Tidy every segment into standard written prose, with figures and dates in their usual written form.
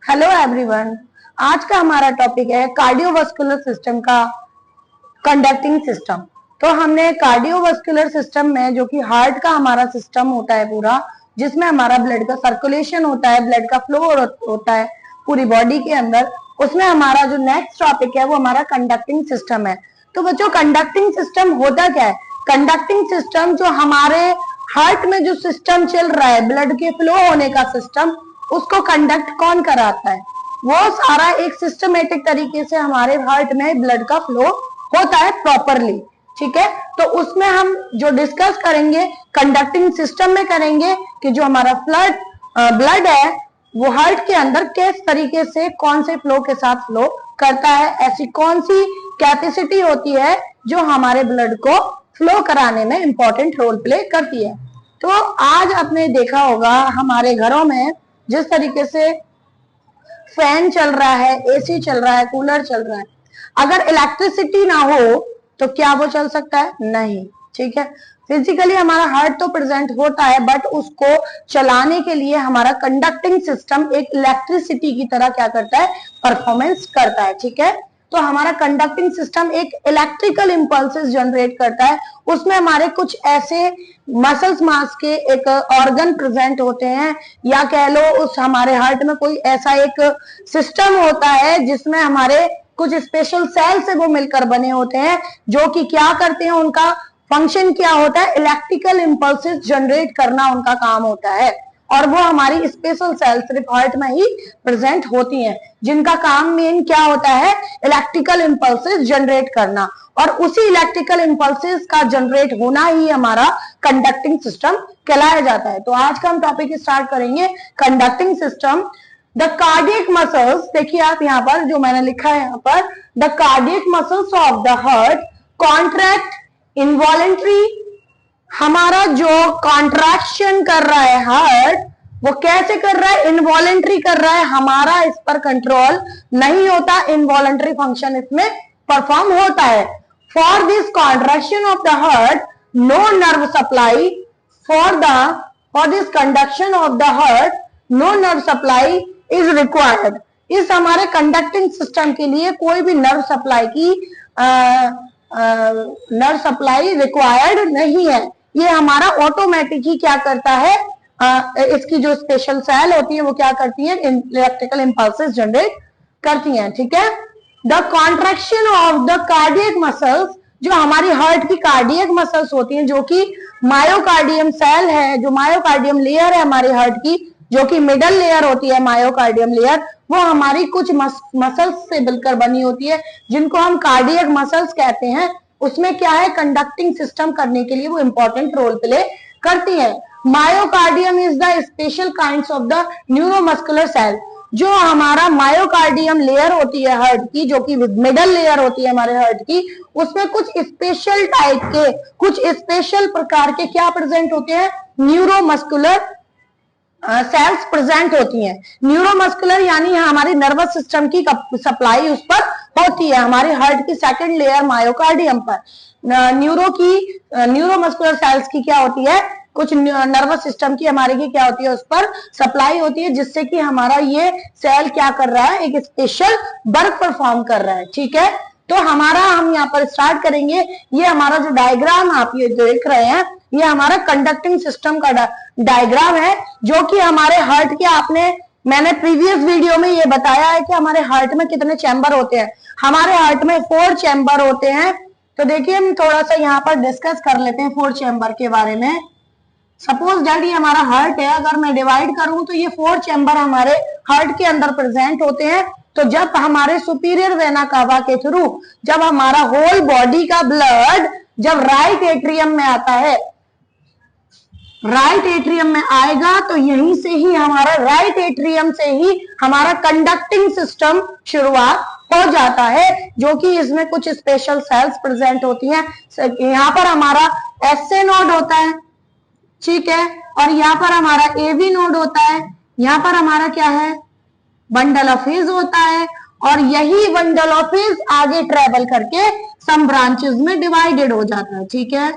Hello everyone, आज का हमारा टॉपिक है कार्डियोवास्कुलर सिस्टम का कंडक्टिंग सिस्टम। तो हमने कार्डियोवास्कुलर सिस्टम में, जो कि हार्ट का हमारा सिस्टम होता है पूरा, जिसमें हमारा ब्लड का सर्कुलेशन होता है, ब्लड का फ्लो होता है पूरी बॉडी के अंदर, उसमें हमारा जो नेक्स्ट टॉपिक है वो हमारा कंडक्टिंग सिस्टम है। तो बच्चों, कंडक्टिंग सिस्टम होता क्या है? कंडक्टिंग सिस्टम जो हमारे हार्ट में जो सिस्टम चल रहा है, ब्लड के फ्लो होने का सिस्टम, उसको कंडक्ट कौन कराता है? वो सारा एक सिस्टमेटिक तरीके से हमारे हार्ट में ब्लड का फ्लो होता है प्रॉपरली। ठीक है, तो उसमें हम जो डिस्कस करेंगे कंडक्टिंग सिस्टम में करेंगे कि जो हमारा ब्लड है वो हार्ट के अंदर किस तरीके से कौन से फ्लो के साथ फ्लो करता है, ऐसी कौन सी कैपेसिटी होती है जो हमारे ब्लड को फ्लो कराने में इंपॉर्टेंट रोल प्ले करती है। तो आज आपने देखा होगा हमारे घरों में जिस तरीके से फैन चल रहा है, एसी चल रहा है, कूलर चल रहा है, अगर इलेक्ट्रिसिटी ना हो तो क्या वो चल सकता है? नहीं। ठीक है, फिजिकली हमारा हार्ट तो प्रेजेंट होता है, बट उसको चलाने के लिए हमारा कंडक्टिंग सिस्टम एक इलेक्ट्रिसिटी की तरह क्या करता है? परफॉर्मेंस करता है। ठीक है, तो हमारा कंडक्टिंग सिस्टम एक इलेक्ट्रिकल इंपल्सेस जनरेट करता है। उसमें हमारे कुछ ऐसे मसल्स मास के एक ऑर्गन प्रेजेंट होते हैं, या कह लो उस हमारे हार्ट में कोई ऐसा एक सिस्टम होता है जिसमें हमारे कुछ स्पेशल सेल से वो मिलकर बने होते हैं, जो कि क्या करते हैं, उनका फंक्शन क्या होता है? इलेक्ट्रिकल इंपल्सेस जनरेट करना उनका काम होता है। और वो हमारी स्पेशल सेल सिर्फ हार्ट में ही प्रेजेंट होती हैं, जिनका काम मेन क्या होता है? इलेक्ट्रिकल इंपल्सेस जनरेट करना। और उसी इलेक्ट्रिकल इंपल्सेस का जनरेट होना ही हमारा कंडक्टिंग सिस्टम कहलाया जाता है। तो आज का हम टॉपिक स्टार्ट करेंगे conducting system. The cardiac muscles, देखिए आप यहाँ पर जो मैंने लिखा है यहाँ पर, the cardiac muscles of the heart contract involuntary. हमारा जो कॉन्ट्रैक्शन कर रहा है हार्ट, वो कैसे कर रहा है? इनवॉलेंट्री कर रहा है। हमारा इस पर कंट्रोल नहीं होता, इनवॉलेंट्री फंक्शन इसमें परफॉर्म होता है। For this contraction of the heart no nerve supply, for this conduction of the heart no nerve supply is required. इस हमारे कंडक्टिंग सिस्टम के लिए कोई भी नर्व सप्लाई रिक्वायर्ड नहीं है। ये हमारा ऑटोमेटिक ही क्या करता है? इसकी जो स्पेशल सेल होती है वो क्या करती है? इलेक्ट्रिकल इंपल्सेस जनरेट करती हैं। ठीक है, the contraction of the cardiac muscles, जो हमारी हार्ट की कार्डियक मसल्स होती हैं, जो कि मायोकार्डियम सेल है, जो मायोकार्डियम लेयर है हमारी हार्ट की, जो कि मिडल लेयर होती है मायोकार्डियम लेयर, वो हमारी कुछ मसल्स से मिलकर बनी होती है, जिनको हम कार्डियक मसल्स कहते हैं। उसमें क्या है? कंडक्टिंग सिस्टम करने के लिए वो इंपॉर्टेंट रोल प्ले करती है। Myocardium is the special kinds of the neuromuscular cell. जो हमारा मायोकार्डियम लेयर होती है हार्ट की, जो कि मिडल लेयर होती है हमारे हार्ट की, उसमें कुछ स्पेशल टाइप के, कुछ स्पेशल प्रकार के क्या प्रेजेंट होते हैं? न्यूरोमस्कुलर सेल्स प्रेजेंट होती हैं। न्यूरोमस्कुलर यानी हमारी नर्वस सिस्टम की सप्लाई उस पर होती है, हमारे हार्ट की सेकंड लेयर मायोकार्डियम पर। न्यूरोमस्कुलर सेल्स की क्या होती है? कुछ नर्वस सिस्टम की हमारे की क्या होती है? उस पर सप्लाई होती है, जिससे कि हमारा ये सेल क्या कर रहा है? एक स्पेशल वर्क परफॉर्म कर रहा है। ठीक है, तो हम यहाँ पर स्टार्ट करेंगे। ये हमारा जो डायग्राम आप ये देख रहे हैं, ये हमारा कंडक्टिंग सिस्टम का डायग्राम है, जो कि हमारे हार्ट के मैंने प्रीवियस वीडियो में ये बताया है कि हमारे हार्ट में कितने चैम्बर होते हैं। हमारे हार्ट में 4 चैम्बर होते हैं। तो देखिए हम थोड़ा सा यहाँ पर डिस्कस कर लेते हैं 4 चैम्बर के बारे में। सपोज दैट ये हमारा हार्ट है, अगर मैं डिवाइड करूं तो ये 4 चैम्बर हमारे हार्ट के अंदर प्रेजेंट होते हैं। तो जब हमारे सुपीरियर वेना कावा के थ्रू जब हमारा होल बॉडी का ब्लड जब राइट एट्रियम में आता है, राइट एट्रियम में आएगा, तो यहीं से ही हमारा राइट एट्रियम से ही हमारा कंडक्टिंग सिस्टम शुरुआत हो जाता है, जो कि इसमें कुछ स्पेशल सेल्स प्रेजेंट होती हैं। यहाँ पर हमारा एसए नोड होता है, ठीक है, और यहाँ पर हमारा एवी नोड होता है। यहाँ पर हमारा क्या है? बंडल ऑफ हिज होता है, और यही बंडल ऑफ हिज आगे ट्रेवल करके सम ब्रांचेस में डिवाइडेड हो जाता है। ठीक है,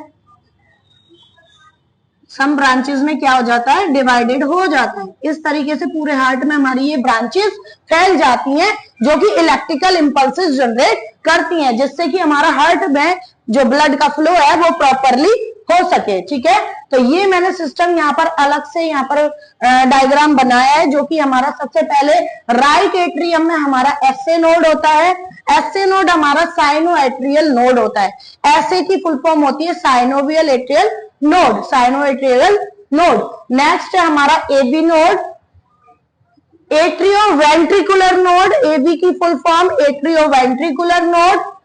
सम ब्रांचेस में क्या हो जाता है, डिवाइडेड हो जाता है। इस तरीके से पूरे हार्ट में हमारी ये ब्रांचेस फैल जाती हैं जो कि इलेक्ट्रिकल इंपल्सेस जनरेट करती हैं, जिससे कि हमारा हार्ट में जो ब्लड का फ्लो है वो प्रॉपरली हो सके। ठीक है, तो ये मैंने सिस्टम यहाँ पर अलग से यहाँ पर डायग्राम बनाया है, जो कि हमारा सबसे पहले राइट एट्रियम में हमारा एसए नोड होता है। एसए नोड हमारा साइनो एट्रियल नोड होता है। एसए की फुल फॉर्म होती है synovial atrial node, sino atrial node. Next है हमारा AV node, atrio ventricular node. AV की full form atrio ventricular node.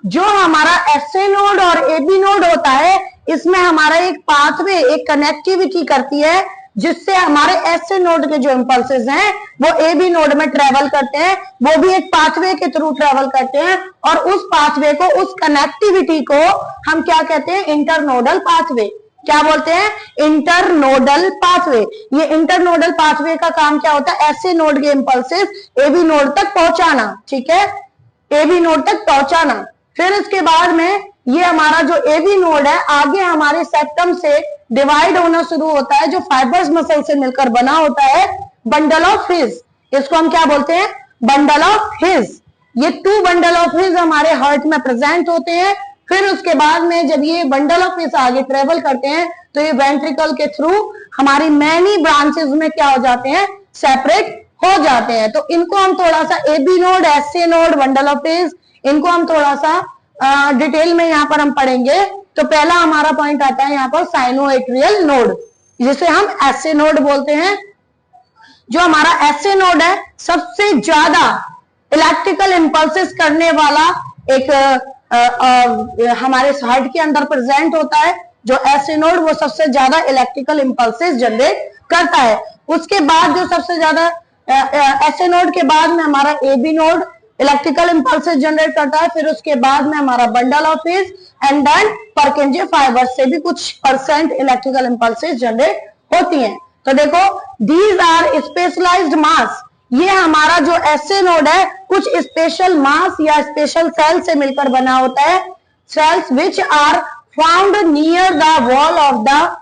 जो हमारा एसए नोड और एबी नोड होता है, इसमें हमारा एक पाथवे, एक कनेक्टिविटी करती है, जिससे हमारे एसए नोड के जो इंपल्सेस हैं वो एबी नोड में ट्रेवल करते हैं। वो भी एक पाथवे के थ्रू ट्रेवल करते हैं, और उस पाथवे को, उस कनेक्टिविटी को हम क्या कहते हैं, इंटरनोडल पाथवे। क्या बोलते हैं, इंटरनोडल पाथवे। ये इंटरनोडल पाथवे का काम क्या होता है, एसए नोड के इंपल्सेस एबी नोड तक पहुंचाना। ठीक है, एबी नोड तक पहुंचाना। फिर इसके बाद में ये हमारा जो एबी नोड है आगे हमारे सेप्टम से डिवाइड होना शुरू होता है, जो फाइबर्स मसल से मिलकर बना होता है, बंडल ऑफ हिज। इसको हम क्या बोलते हैं, बंडल ऑफ हिज। ये 2 बंडल ऑफ हिज हमारे हार्ट में प्रेजेंट होते हैं। फिर उसके बाद में जब ये बंडल ऑफ हिज आगे ट्रेवल करते हैं, तो ये वेंट्रिकल के थ्रू हमारी मैनी ब्रांचेस में क्या हो जाते हैं, सेपरेट हो जाते हैं। तो इनको हम थोड़ा सा AV node, SA node, bundle of His, इनको हम थोड़ा सा डिटेल में यहाँ पर हम पढ़ेंगे। तो पहला हमारा पॉइंट आता है यहाँ पर साइनो एट्रियल नोड, जिसे हम एसए नोड बोलते हैं। जो हमारा एसए नोड है, सबसे ज्यादा इलेक्ट्रिकल इंपल्सेस करने वाला एक हमारे हार्ट के अंदर प्रेजेंट होता है। जो एसए नोड वो सबसे ज्यादा इलेक्ट्रिकल इंपल्सेस जनरेट करता है। उसके बाद जो सबसे ज्यादा एसए नोड के बाद में हमारा AV node electrical impulses generate करता है। फिर उसके बाद में हमारा bundle of His, and then Purkinje fibre से भी कुछ परसेंट इलेक्ट्रिकल इंपल्सेस जनरेट होती हैं। तो देखो, दीज आर स्पेशलाइज्ड मास। ये हमारा जो एसए नोड है कुछ स्पेशल मास या स्पेशल सेल से मिलकर बना होता है। Cells which are found near the wall of the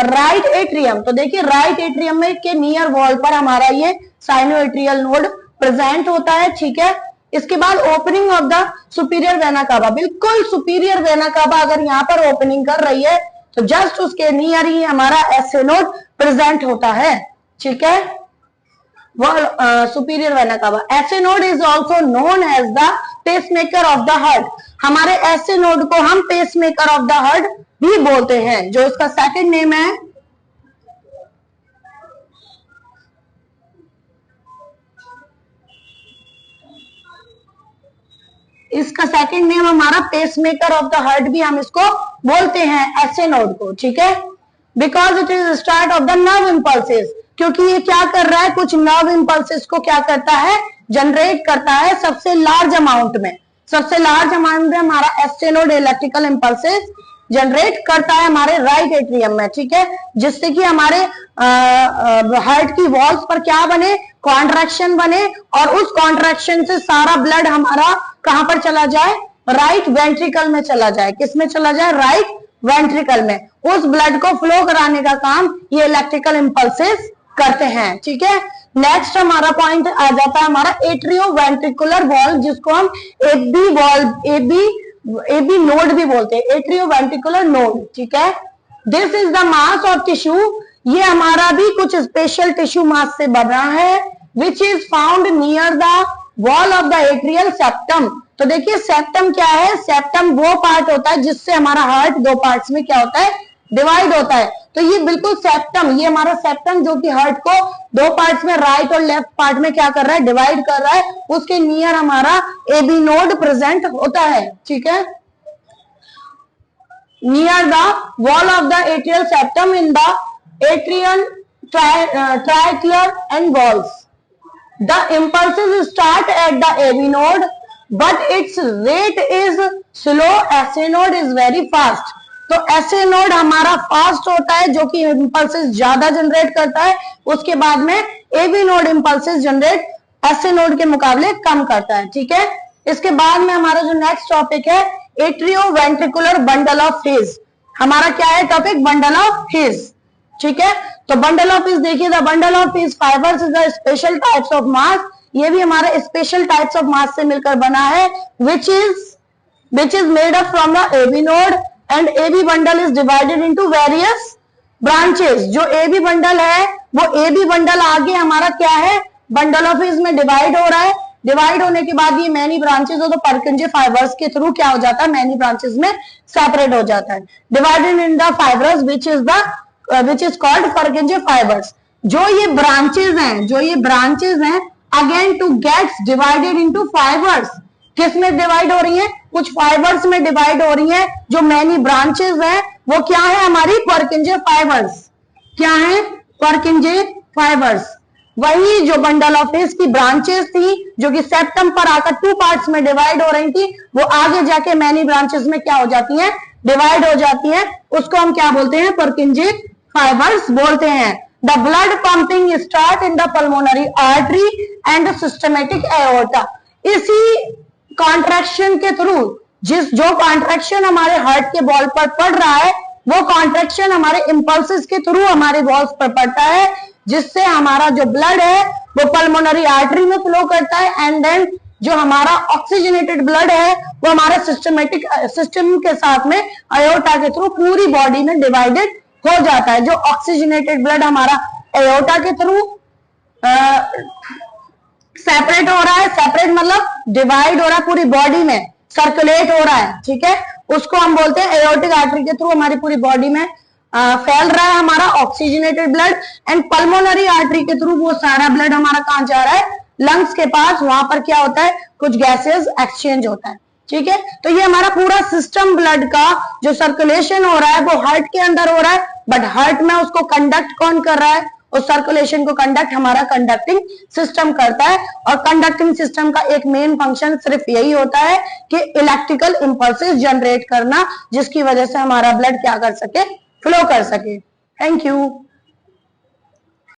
right atrium. तो देखिए, राइट एट्रियम में के नियर वॉल पर हमारा ये साइनो एट्रियल नोड प्रेजेंट होता है। ठीक है, इसके बाद opening of the superior vena कावा, बिल्कुल सुपीरियर वेना कावा अगर यहाँ पर ओपनिंग कर रही है तो जस्ट उसके नियर ही हमारा एसए नोड प्रेजेंट होता है। ठीक है, वह superior vena cava. SA node is also known as the pacemaker of the heart. हमारे एसए नोड को हम पेसमेकर ऑफ द हार्ट भी बोलते हैं। जो इसका सेकंड नेम है, इसका सेकंड नेम हमारा पेसमेकर ऑफ द हार्ट भी हम इसको बोलते हैं, एसए नोड को। ठीक है, because it is start of the nerve impulses. क्योंकि ये क्या कर रहा है, कुछ नर्व इंपल्सेस को क्या करता है, जनरेट करता है सबसे लार्ज अमाउंट में। सबसे लार्ज अमाउंट में हमारा SA node electrical impulses generate करता है हमारे राइट एट्रियम में। ठीक है, जिससे कि हमारे हार्ट की वॉल्स पर क्या बने, कॉन्ट्रैक्शन बने, और उस कॉन्ट्रैक्शन से सारा ब्लड हमारा कहां पर चला जाए, राइट वेंट्रिकल में चला जाए। किस में चला जाए, राइट वेंट्रिकल में। उस ब्लड को फ्लो कराने का काम ये इलेक्ट्रिकल इंपल्सेस करते हैं। ठीक है, नेक्स्ट हमारा पॉइंट आ जाता है हमारा एट्रियो वेंट्रिकुलर वॉल्व, जिसको हम एबी वॉल्व, एबी नोड भी बोलते हैं, एट्रियो वेंट्रिकुलर नोड। ठीक है, this is the mass of tissue. ये हमारा भी कुछ स्पेशल टिश्यू मास से बना है, which is found near the wall of the atrial septum. तो देखिए, सेप्टम क्या है, सेप्टम वो पार्ट होता है जिससे हमारा हार्ट 2 पार्ट्स में क्या होता है, डिवाइड होता है। तो ये बिल्कुल सेप्टम, ये हमारा सेप्टम जो कि हार्ट को 2 पार्ट्स में, राइट और लेफ्ट पार्ट में क्या कर रहा है, डिवाइड कर रहा है, उसके नियर हमारा एबी नोड प्रेजेंट होता है। ठीक है, near the wall of the atrial septum in the atrial ventricular and walls. The impulses start at the AB node, but its rate is slow. SA node is very fast. तो SA node हमारा fast होता है, जो कि impulses ज्यादा generate करता है। उसके बाद में AB node impulses generate SA node के मुकाबले कम करता है। ठीक है, इसके बाद में हमारा जो नेक्स्ट टॉपिक है, atrio ventricular bundle of his. हमारा क्या है टॉपिक, बंडल ऑफ हिज। ठीक है, तो बंडल ऑफ हिज देखिए, the bundle of his fibres is a special types of mass, ये भी हमारे स्पेशल टाइप्स ऑफ मास से मिलकर बना है, which is made up from the AV node and AV bundle is divided into various branches. जो AV bundle है वो एबी बंडल आगे हमारा क्या है, बंडल ऑफ हिज में डिवाइड हो रहा है, डिवाइड होने के बाद ये मैनी ब्रांचेस हो तो परकिंजे फाइबर्स के थ्रू क्या हो जाता है, मैनी ब्रांचेस में सेपरेट हो जाता है, divided in the fibres which is called Purkinje fibres. जो ये ब्रांचेस हैं again to gets divided into fibres, किस में डिवाइड हो रही है, कुछ फाइबर्स में डिवाइड हो रही है, जो मैनी ब्रांचेस हैं वो क्या है हमारी परकिंजे फाइबर्स, क्या है परकिंजे फाइबर्स। वही जो बंडल ऑफ हिज की ब्रांचेस थी जो कि सेप्टम पर आकर 2 पार्ट्स में डिवाइड हो रही थी, वो आगे जाके मैनी ब्रांचेस में क्या हो जाती हैं, डिवाइड हो जाती हैं, उसको हम क्या बोलते हैं, परकिंजे फाइबर्स बोलते हैं। The blood pumping start in the pulmonary artery and systematic aorta. इसी कॉन्ट्रैक्शन के थ्रू, जो कॉन्ट्रैक्शन हमारे हार्ट के बॉल पर पड़ रहा है वो कॉन्ट्रैक्शन हमारे इंपल्सेस के थ्रू हमारे वॉल्स पर पड़ता है, जिससे हमारा जो ब्लड है वो पल्मोनरी आर्टरी में फ्लो करता है, एंड देन जो हमारा ऑक्सीजनेटेड ब्लड है वो हमारे सिस्टम के साथ में एओर्टा के थ्रू पूरी बॉडी में डिवाइडेड हो जाता है। जो ऑक्सीजनेटेड ब्लड हमारा एओर्टा के थ्रू सेपरेट हो रहा है, सेपरेट मतलब डिवाइड हो रहा है, पूरी बॉडी में सर्कुलेट हो रहा है, ठीक है, उसको हम बोलते हैं एओर्टिक आर्टरी के थ्रू हमारी पूरी बॉडी में फैल रहा है हमारा oxygenated blood, and pulmonary artery के थ्रू वो सारा ब्लड हमारा कहां जा रहा है, लंग्स के पास, वहां पर क्या होता है, कुछ गैसेस एक्सचेंज होता है। ठीक है, तो ये हमारा पूरा सिस्टम ब्लड का जो सर्कुलेशन हो रहा है वो हार्ट के अंदर हो रहा है, बट हार्ट में उसको कंडक्ट कौन कर रहा है, उस सर्कुलेशन को कंडक्ट हमारा कंडक्टिंग सिस्टम करता है। और कंडक्टिंग सिस्टम का एक मेन फंक्शन सिर्फ यही होता है कि इलेक्ट्रिकल इंपल्सेस जनरेट करना, जिसकी वजह से हमारा ब्लड क्या कर सके, फ्लो कर सके। Thank you.